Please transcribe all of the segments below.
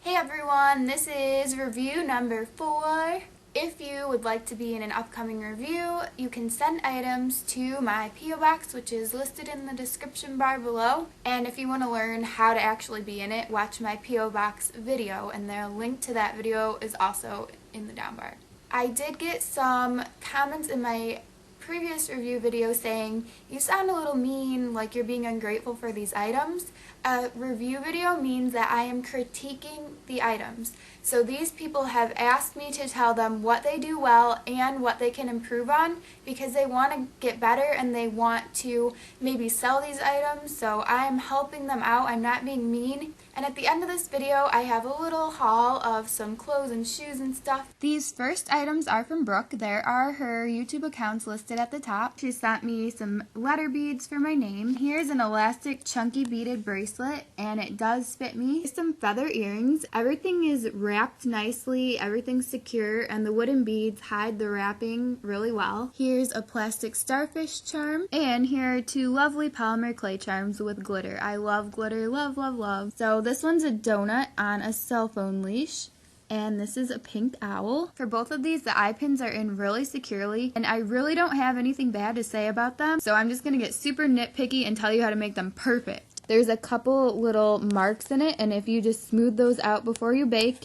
Hey everyone, this is review number 4. If you would like to be in an upcoming review, you can send items to my P.O. Box, which is listed in the description bar below. And if you want to learn how to actually be in it, watch my P.O. Box video, and the link to that video is also in the down bar. I did get some comments in my previous review video saying, you sound a little mean, like you're being ungrateful for these items. A review video means that I am critiquing the items. So these people have asked me to tell them what they do well and what they can improve on because they want to get better and they want to maybe sell these items. So I'm helping them out. I'm not being mean. And at the end of this video, I have a little haul of some clothes and shoes and stuff. These first items are from Brooke. There are her YouTube accounts listed at the top. She sent me some letter beads for my name. Here's an elastic chunky beaded bracelet, and it does fit me. Some feather earrings. Everything is wrapped nicely, everything's secure, and the wooden beads hide the wrapping really well. Here's a plastic starfish charm, and here are 2 lovely polymer clay charms with glitter. I love glitter, love, love, love. So this one's a donut on a cell phone leash, and this is a pink owl. For both of these, the eye pins are in really securely, and I really don't have anything bad to say about them, so I'm just gonna get super nitpicky and tell you how to make them perfect. There's a couple little marks in it, and if you just smooth those out before you bake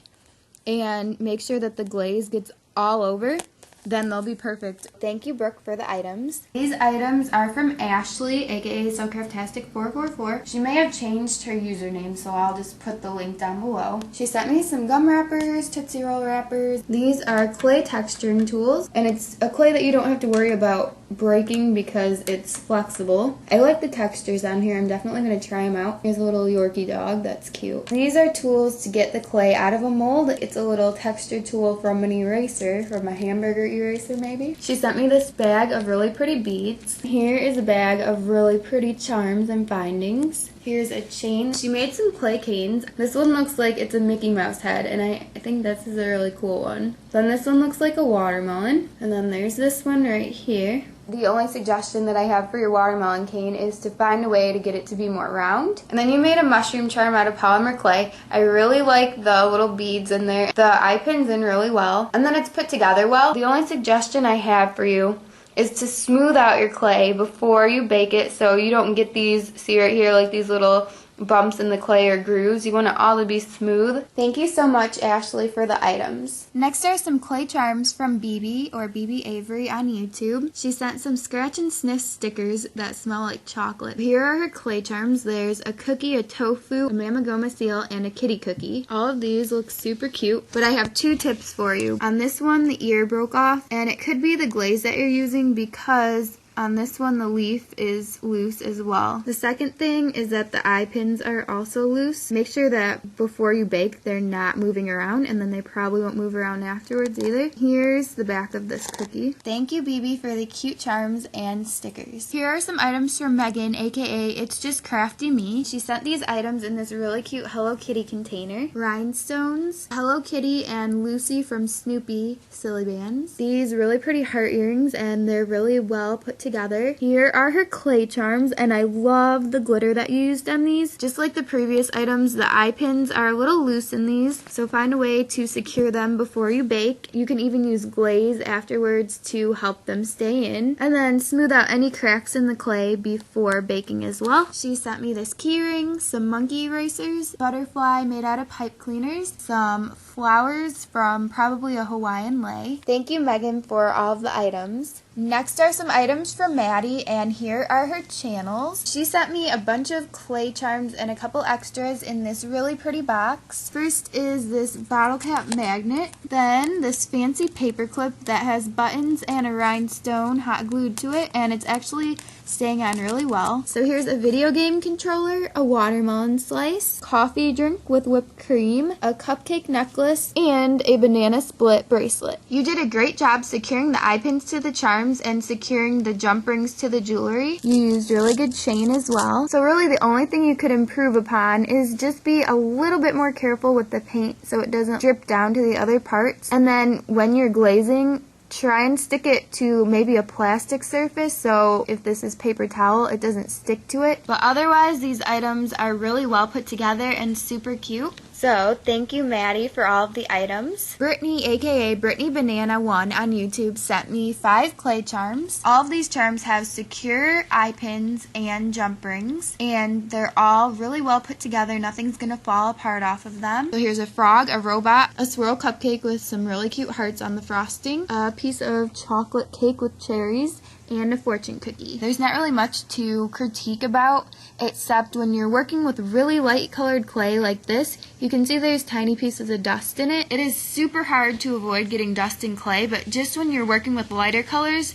and make sure that the glaze gets all over, then they'll be perfect. Thank you, Brooke, for the items. These items are from Ashley, aka SoCraftastic 444. She may have changed her username, so I'll just put the link down below. She sent me some gum wrappers, Tootsie Roll wrappers. These are clay texturing tools, and it's a clay that you don't have to worry about breaking because it's flexible. I like the textures on here. I'm definitely going to try them out. Here's a little Yorkie dog. That's cute. These are tools to get the clay out of a mold. It's a little texture tool from an eraser, from a hamburger eraser maybe. She sent me this bag of really pretty beads. Here is a bag of really pretty charms and bindings. Here's a chain. She made some clay canes. This one looks like it's a Mickey Mouse head, and I think this is a really cool one. Then this one looks like a watermelon, and then there's this one right here. The only suggestion that I have for your watermelon cane is to find a way to get it to be more round. And then you made a mushroom charm out of polymer clay. I really like the little beads in there. The eye pin's in really well. And then it's put together well. The only suggestion I have for you is to smooth out your clay before you bake it so you don't get these, see right here, like these little bumps in the clay or grooves. You want it all to be smooth. Thank you so much, Ashley, for the items. Next are some clay charms from Bebe, or Bebe Avery on YouTube. She sent some scratch and sniff stickers that smell like chocolate. Here are her clay charms. There's a cookie, a tofu, a mamagoma seal, and a kitty cookie. All of these look super cute, but I have 2 tips for you. On this one, the ear broke off, and it could be the glaze that you're using because on this one, the leaf is loose as well. The second thing is that the eye pins are also loose. Make sure that before you bake, they're not moving around, and then they probably won't move around afterwards either. Here's the back of this cookie. Thank you, Bebe, for the cute charms and stickers. Here are some items from Megan, aka It's Just Crafty Me. She sent these items in this really cute Hello Kitty container. Rhinestones, Hello Kitty, and Lucy from Snoopy Silly Bands. These really pretty heart earrings, and they're really well put together. Here are her clay charms, and I love the glitter that you used on these. Just like the previous items, the eye pins are a little loose in these, so find a way to secure them before you bake. You can even use glaze afterwards to help them stay in, and then smooth out any cracks in the clay before baking as well. She sent me this key ring, some monkey erasers, butterfly made out of pipe cleaners, some flowers from probably a Hawaiian lei. Thank you, Megan, for all of the items. Next are some items from Maddy, and here are her channels. She sent me a bunch of clay charms and a couple extras in this really pretty box. First is this bottle cap magnet, then this fancy paper clip that has buttons and a rhinestone hot glued to it, and it's actually staying on really well. So here's a video game controller, a watermelon slice, coffee drink with whipped cream, a cupcake necklace, and a banana split bracelet. You did a great job securing the eye pins to the charms and securing the jump rings to the jewelry. You used really good chain as well. So really the only thing you could improve upon is just be a little bit more careful with the paint so it doesn't drip down to the other parts. And then when you're glazing, try and stick it to maybe a plastic surface, so if this is paper towel, it doesn't stick to it. But otherwise, these items are really well put together and super cute. So, thank you, Maddy, for all of the items. Brittany, aka Brittany Banana 1 on YouTube, sent me 5 clay charms. All of these charms have secure eye pins and jump rings, and they're all really well put together. Nothing's gonna fall apart off of them. So here's a frog, a robot, a swirl cupcake with some really cute hearts on the frosting, a piece of chocolate cake with cherries, and a fortune cookie. There's not really much to critique about, except when you're working with really light colored clay like this, you can see there's tiny pieces of dust in it. It is super hard to avoid getting dust in clay, but just when you're working with lighter colors,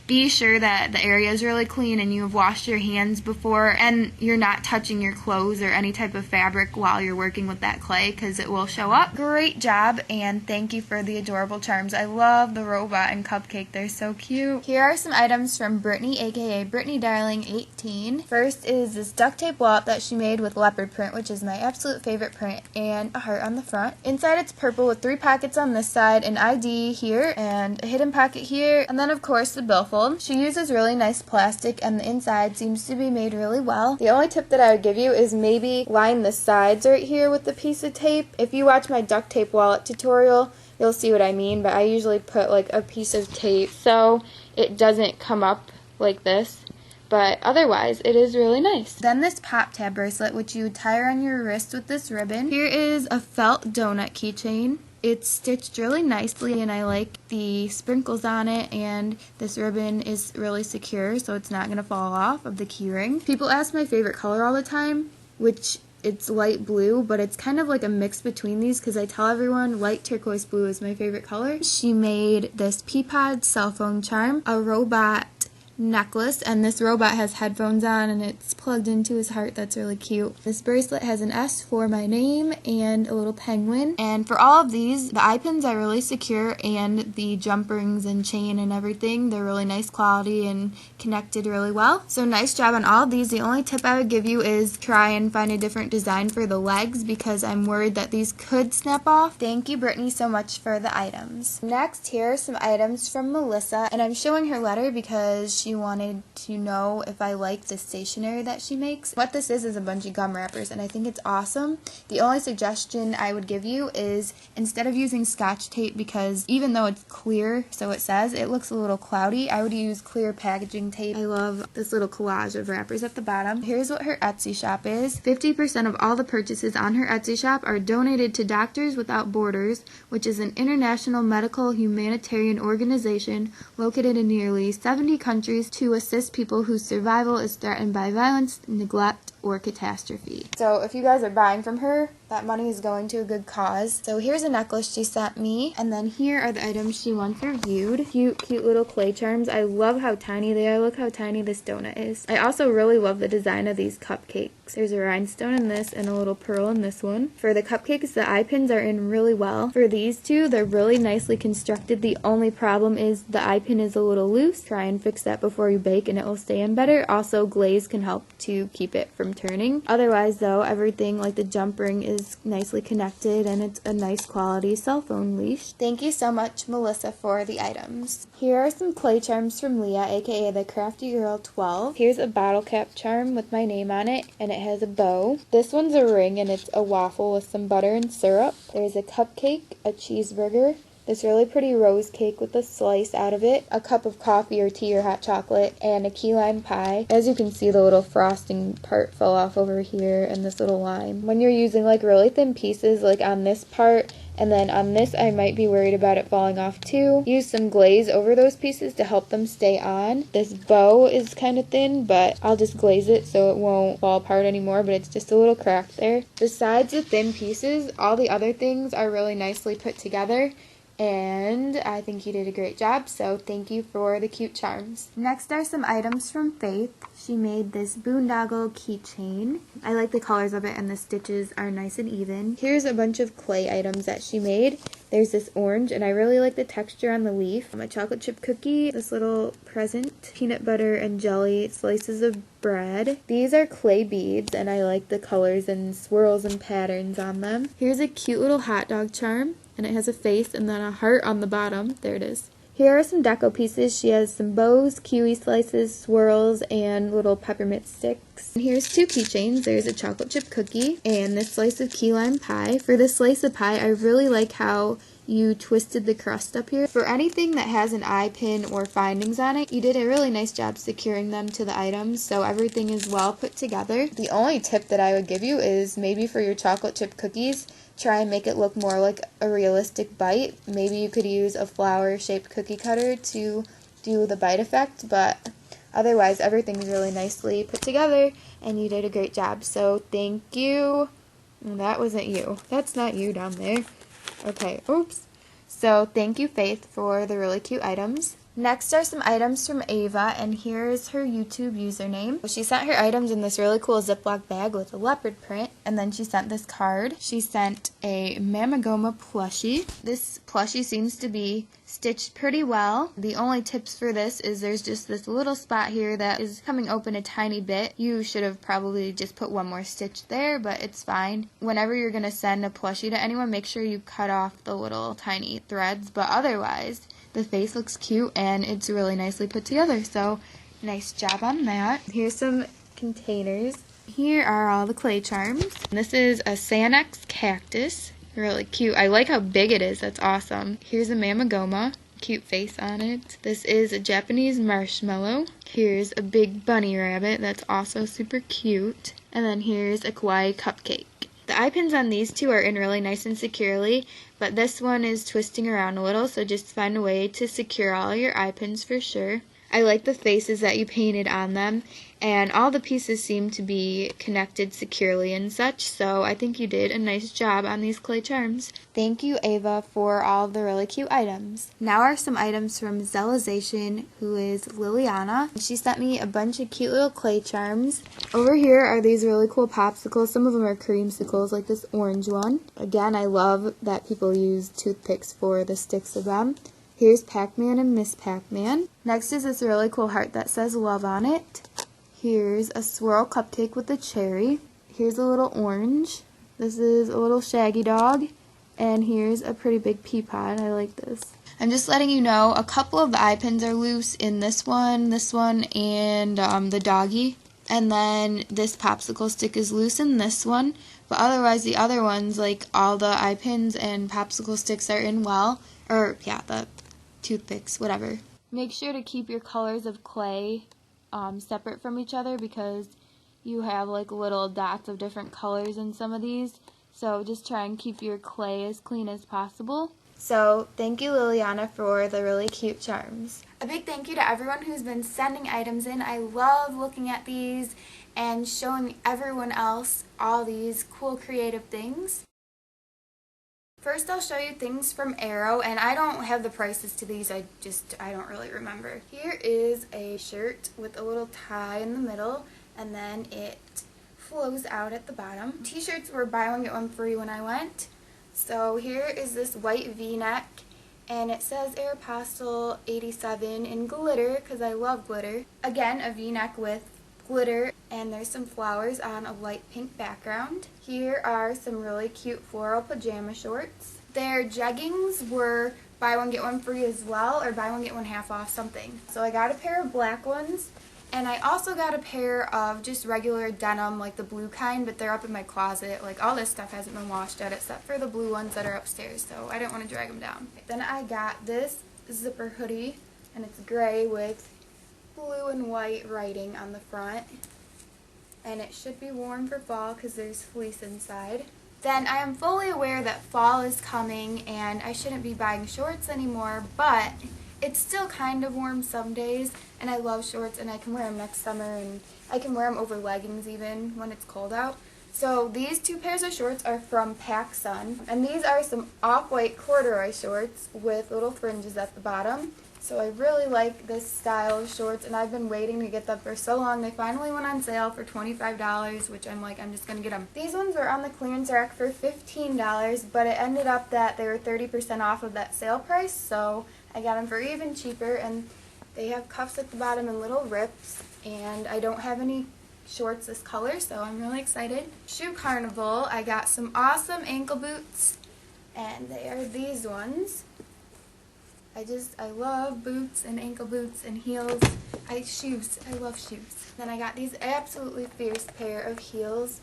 be sure that the area is really clean and you have washed your hands before, and you're not touching your clothes or any type of fabric while you're working with that clay, because it will show up. Great job, and thank you for the adorable charms. I love the robot and cupcake. They're so cute. Here are some items from Brittany, aka Brittany Darling 18. First is this duct tape wallet that she made with leopard print, which is my absolute favorite print, and a heart on the front. Inside it's purple with 3 pockets on this side, an ID here, and a hidden pocket here, and then of course the billfold. She uses really nice plastic, and the inside seems to be made really well. The only tip that I would give you is maybe line the sides right here with the piece of tape. If you watch my duct tape wallet tutorial, you'll see what I mean, but I usually put like a piece of tape so it doesn't come up like this. But otherwise, it is really nice. Then this pop tab bracelet, which you would tie around your wrist with this ribbon. Here is a felt donut keychain. It's stitched really nicely, and I like the sprinkles on it, and this ribbon is really secure, so it's not going to fall off of the key ring. People ask my favorite color all the time, which it's light blue, but it's kind of like a mix between these because I tell everyone light turquoise blue is my favorite color. She made this Peapod cell phone charm, a robot necklace, and this robot has headphones on and it's plugged into his heart. That's really cute. This bracelet has an S for my name and a little penguin. And for all of these, the eye pins are really secure, and the jump rings and chain and everything, they're really nice quality and connected really well. So nice job on all of these. The only tip I would give you is try and find a different design for the legs, because I'm worried that these could snap off. Thank you, Brittany, so much for the items. Next, here are some items from Melissa, and I'm showing her letter because she wanted to know if I like the stationery that she makes. What this is a bunch of gum wrappers, and I think it's awesome. The only suggestion I would give you is instead of using Scotch tape, because even though it's clear, so it says, it looks a little cloudy, I would use clear packaging tape. I love this little collage of wrappers at the bottom. Here's what her Etsy shop is. 50% of all the purchases on her Etsy shop are donated to Doctors Without Borders, which is an international medical humanitarian organization located in nearly 70 countries to assist people whose survival is threatened by violence, neglect, or catastrophe. So if you guys are buying from her, that money is going to a good cause. So here's a necklace she sent me, and then here are the items she wants reviewed. Cute little clay charms. I love how tiny they are. Look how tiny this donut is. I also really love the design of these cupcakes. There's a rhinestone in this and a little pearl in this one. For the cupcakes, the eye pins are in really well. For these two, they're really nicely constructed. The only problem is the eye pin is a little loose. Try and fix that before you bake and it will stay in better. Also, glaze can help to keep it from turning. Otherwise though, everything like the jump ring is nicely connected, and it's a nice quality cell phone leash. Thank you so much, Melissa, for the items. Here are some clay charms from Leah, aka the Crafty Girl 12. Here's a bottle cap charm with my name on it, and it has a bow. This one's a ring, and it's a waffle with some butter and syrup. There's a cupcake, a cheeseburger, this really pretty rose cake with a slice out of it, a cup of coffee or tea or hot chocolate, and a key lime pie. As you can see, the little frosting part fell off over here, and this little lime. When you're using like really thin pieces, like on this part, and then on this I might be worried about it falling off too, use some glaze over those pieces to help them stay on. This bow is kind of thin, but I'll just glaze it so it won't fall apart anymore, but it's just a little crack there. Besides the thin pieces, all the other things are really nicely put together, and I think you did a great job, so thank you for the cute charms. Next are some items from Faith. She made this boondoggle keychain. I like the colors of it, and the stitches are nice and even. Here's a bunch of clay items that she made. There's this orange, and I really like the texture on the leaf. A chocolate chip cookie, this little present, peanut butter and jelly, slices of bread. These are clay beads, and I like the colors and swirls and patterns on them. Here's a cute little hot dog charm, and it has a face and then a heart on the bottom. There it is. Here are some deco pieces. She has some bows, kiwi slices, swirls, and little peppermint sticks. And here's two keychains. There's a chocolate chip cookie and this slice of key lime pie. For this slice of pie, I really like how you twisted the crust up here. For anything that has an eye pin or findings on it, you did a really nice job securing them to the items, so everything is well put together. The only tip that I would give you is maybe for your chocolate chip cookies, try and make it look more like a realistic bite. Maybe you could use a flower-shaped cookie cutter to do the bite effect, but otherwise everything's really nicely put together, and you did a great job, so thank you. That wasn't you. That's not you down there. Okay, oops. So thank you, Faith, for the really cute items. Next are some items from Ava, and here's her YouTube username. She sent her items in this really cool Ziploc bag with a leopard print, and then she sent this card. She sent a Mamagoma plushie. This plushie seems to be stitched pretty well. The only tips for this is there's just this little spot here that is coming open a tiny bit. You should have probably just put one more stitch there, but it's fine. Whenever you're going to send a plushie to anyone, make sure you cut off the little tiny threads, but otherwise the face looks cute and it's really nicely put together, so nice job on that. Here's some containers. Here are all the clay charms. This is a Sanex cactus. Really cute. I like how big it is. That's awesome. Here's a Mamagoma. Cute face on it. This is a Japanese marshmallow. Here's a big bunny rabbit. That's also super cute. And then here's a kawaii cupcake. The eye pins on these two are in really nice and securely, but this one is twisting around a little, so just find a way to secure all your eye pins for sure. I like the faces that you painted on them, and all the pieces seem to be connected securely and such, so I think you did a nice job on these clay charms. Thank you, Ava, for all the really cute items. Now are some items from Zellization, who is Liliana. She sent me a bunch of cute little clay charms. Over here are these really cool popsicles. Some of them are creamsicles, like this orange one. Again, I love that people use toothpicks for the sticks of them. Here's Pac-Man and Miss Pac-Man. Next is this really cool heart that says love on it. Here's a swirl cupcake with a cherry. Here's a little orange. This is a little shaggy dog. And here's a pretty big pea pod. I like this. I'm just letting you know a couple of the eye pins are loose in this one, and the doggy. And then this popsicle stick is loose in this one. But otherwise the other ones, like all the eye pins and popsicle sticks are in well. Or, yeah, the toothpicks, whatever. Make sure to keep your colors of clay separate from each other because you have like little dots of different colors in some of these. So just try and keep your clay as clean as possible. So thank you, Liliana, for the really cute charms. A big thank you to everyone who's been sending items in. I love looking at these and showing everyone else all these cool creative things. First, I'll show you things from Arrow, and I don't have the prices to these, I don't really remember. Here is a shirt with a little tie in the middle, and then it flows out at the bottom. T-shirts were buy one get one free when I went. So here is this white V-neck, and it says Aeropostale 87 in glitter, because I love glitter. Again, a V-neck with glitter, and there's some flowers on a light pink background. Here are some really cute floral pajama shorts. Their jeggings were buy one get one free as well, or buy one get one half off something. So I got a pair of black ones, and I also got a pair of just regular denim, like the blue kind, but they're up in my closet. Like all this stuff hasn't been washed yet except for the blue ones that are upstairs, so I didn't want to drag them down. Then I got this zipper hoodie, and it's gray with blue and white writing on the front, and it should be warm for fall because there's fleece inside. Then I am fully aware that fall is coming and I shouldn't be buying shorts anymore, but it's still kind of warm some days, and I love shorts, and I can wear them next summer, and I can wear them over leggings even when it's cold out. So these two pairs of shorts are from PacSun, and these are some off-white corduroy shorts with little fringes at the bottom. So I really like this style of shorts, and I've been waiting to get them for so long. They finally went on sale for $25, which I'm just going to get them. These ones were on the clearance rack for $15, but it ended up that they were 30% off of that sale price, so I got them for even cheaper, and they have cuffs at the bottom and little rips, and I don't have any shorts this color, so I'm really excited. Shoe Carnival, I got some awesome ankle boots, and they are these ones. I love boots and ankle boots and heels. Shoes. I love shoes. Then I got these absolutely fierce pair of heels.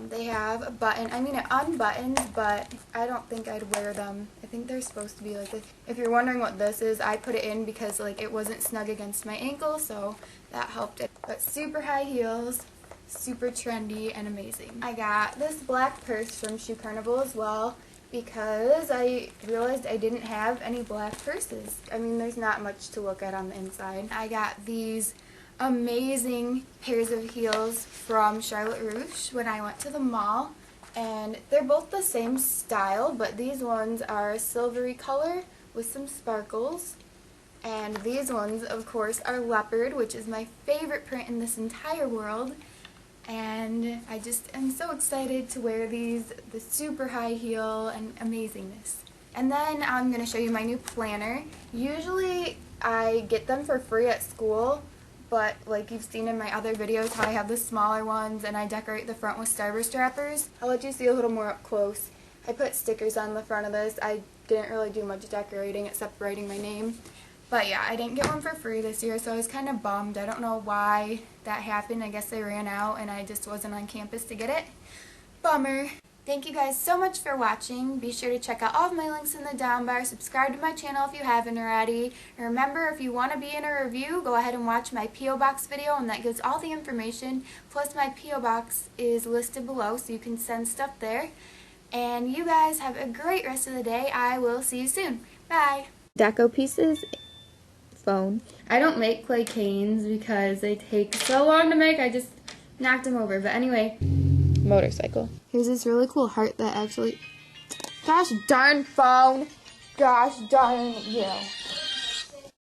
They have a button. I mean, it unbuttons, but I don't think I'd wear them. I think they're supposed to be like this. If you're wondering what this is, I put it in because like it wasn't snug against my ankle, so that helped it. But super high heels, super trendy and amazing. I got this black purse from Shoe Carnival as well because I realized I didn't have any black purses. I mean, there's not much to look at on the inside. I got these amazing pairs of heels from Charlotte Russe when I went to the mall, and they're both the same style, but these ones are a silvery color with some sparkles, and these ones of course are leopard, which is my favorite print in this entire world, and I just am so excited to wear these, the super high heel and amazingness. And then I'm going to show you my new planner. Usually I get them for free at school, but like you've seen in my other videos how I have the smaller ones and I decorate the front with starburst wrappers. I'll let you see a little more up close. I put stickers on the front of this. I didn't really do much decorating except writing my name. But yeah, I didn't get one for free this year, so I was kind of bummed. I don't know why that happened. I guess they ran out and I just wasn't on campus to get it. Bummer. Thank you guys so much for watching. Be sure to check out all of my links in the down bar. Subscribe to my channel if you haven't already. And remember, if you want to be in a review, go ahead and watch my P.O. Box video, and that gives all the information. Plus, my P.O. Box is listed below, so you can send stuff there. And you guys have a great rest of the day. I will see you soon. Bye. Deco pieces. Phone. I don't make clay canes because they take so long to make. I just knocked them over. But anyway, motorcycle. Here's this really cool heart that actually... Gosh darn phone! Gosh darn you.